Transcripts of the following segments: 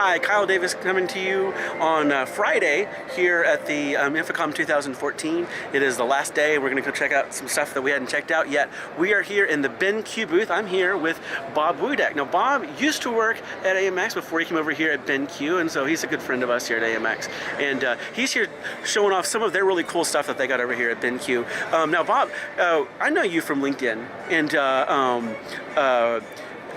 Hi, Kyle Davis coming to you on Friday here at the InfoComm 2014. It is the last day. We're going to go check out some stuff that we hadn't checked out yet. We are here in the BenQ booth. I'm here with Bob Wudeck. Now, Bob used to work at AMX before he came over here at BenQ, and so he's a good friend of us here at AMX. And he's here showing off some of their really cool stuff that they got over here at BenQ. Now, Bob, I know you from LinkedIn, and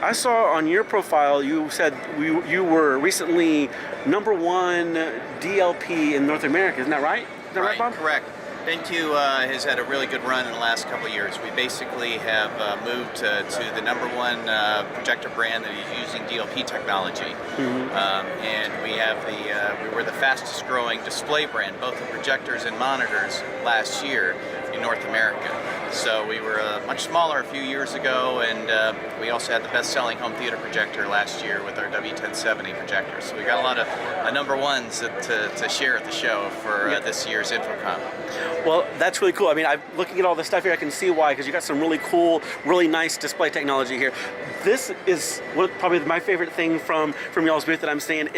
I saw on your profile you said you were recently #1 DLP in North America. Isn't that right? Is that right, Bob? Correct. BenQ has had a really good run in the last couple of years. We basically have moved to the #1 projector brand that is using DLP technology, and we were the fastest growing display brand, both in projectors and monitors, last year in North America. So we were much smaller a few years ago, and we also had the best-selling home theater projector last year with our W1070 projector. So we got a lot of #1s to share at the show for this year's InfoComm. Well, that's really cool. I mean, looking at all this stuff here, I can see why, because you got some really cool, really nice display technology here. This is probably my favorite thing from y'all's booth that I'm seeing.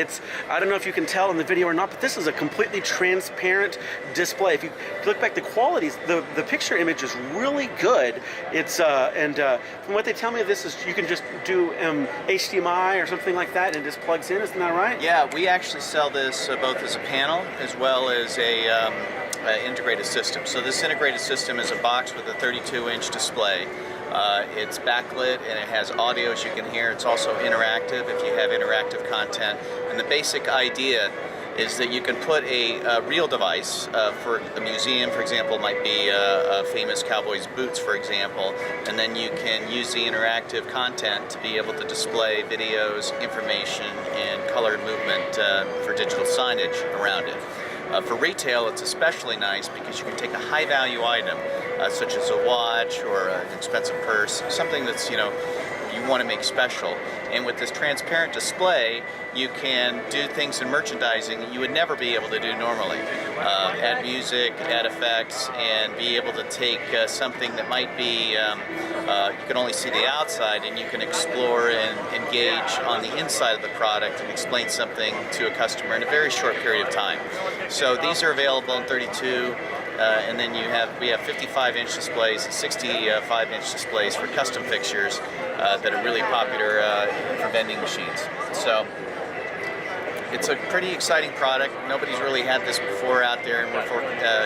I don't know if you can tell in the video or not, but this is a completely transparent display. If you look back, the qualities, the picture image is really good. It's from what they tell me, this is, you can just do HDMI or something like that, and it just plugs in. Isn't that right? Yeah, we actually sell this both as a panel as well as a integrated system. So this integrated system is a box with a 32-inch display. It's backlit and it has audio, as you can hear. It's also interactive if you have interactive content. And the basic idea is that you can put a real device for a museum, for example, might be a famous cowboy's boots, for example, and then you can use the interactive content to be able to display videos, information, and colored movement for digital signage around it. For retail, it's especially nice because you can take a high-value item, such as a watch or an expensive purse, something that's, you want to make special. And with this transparent display, you can do things in merchandising that you would never be able to do normally. Add music, add effects, and be able to take something that might be, you can only see the outside, and you can explore and engage on the inside of the product and explain something to a customer in a very short period of time. So these are available in 32, and then we have 55-inch displays and 65-inch displays for custom fixtures that are really popular for vending machines. So it's a pretty exciting product. Nobody's really had this before out there, and we're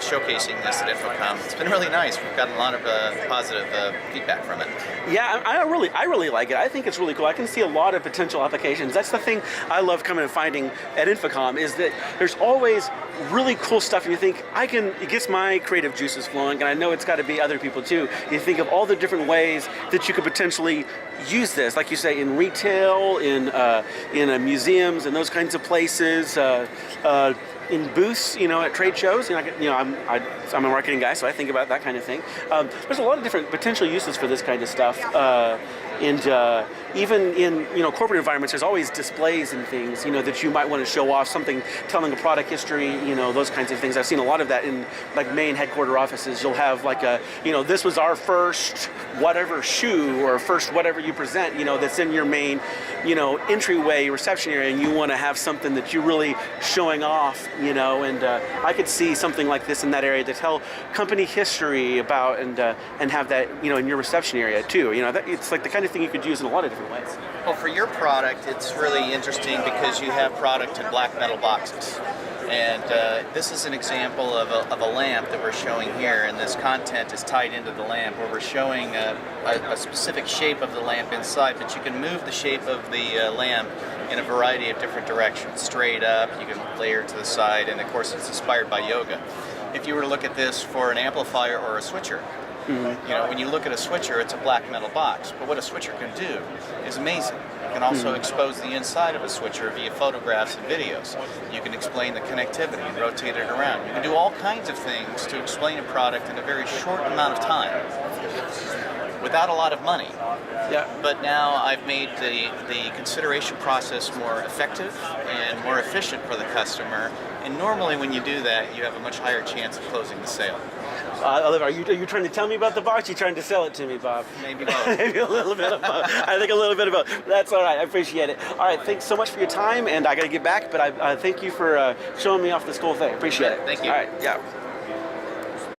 showcasing this at InfoComm. It's been really nice. We've gotten a lot of positive feedback from it. Yeah, I really like it. I think it's really cool. I can see a lot of potential applications. That's the thing I love coming and finding at InfoComm, is that there's always really cool stuff, and you think, it gets my creative juices flowing, and I know it's got to be other people too. You think of all the different ways that you could potentially use this, like you say, in retail, in museums, and those kinds of places, in booths, at trade shows. I'm a marketing guy, so I think about that kind of thing. There's a lot of different potential uses for this kind of stuff. And even in corporate environments, there's always displays and things that you might want to show off, something telling a product history, those kinds of things. I've seen a lot of that in like main headquarter offices. You'll have like this was our first whatever shoe, or first whatever you present, that's in your main entryway reception area, and you want to have something that you're really showing off, and I could see something like this in that area to tell company history about, and have that in your reception area too. It's like the kind of thing you could use in a lot of different ways. Well, for your product, it's really interesting because you have product in black metal boxes. And this is an example of a lamp that we're showing here, and this content is tied into the lamp, where we're showing a specific shape of the lamp inside, but you can move the shape of the lamp in a variety of different directions. Straight up, you can layer to the side, and of course it's inspired by yoga. If you were to look at this for an amplifier or a switcher, when you look at a switcher, it's a black metal box, but what a switcher can do is amazing. You can also expose the inside of a switcher via photographs and videos. You can explain the connectivity and rotate it around. You can do all kinds of things to explain a product in a very short amount of time without a lot of money. Yeah. But now I've made the consideration process more effective and more efficient for the customer. And normally when you do that, you have a much higher chance of closing the sale. Are you trying to tell me about the box? Or are you trying to sell it to me, Bob? Maybe both. Maybe a little bit of both. I think a little bit of both. That's all right. I appreciate it. All right. Thanks so much for your time, and I got to get back. But I thank you for showing me off this cool thing. Appreciate it. Thank you. All right. Yeah.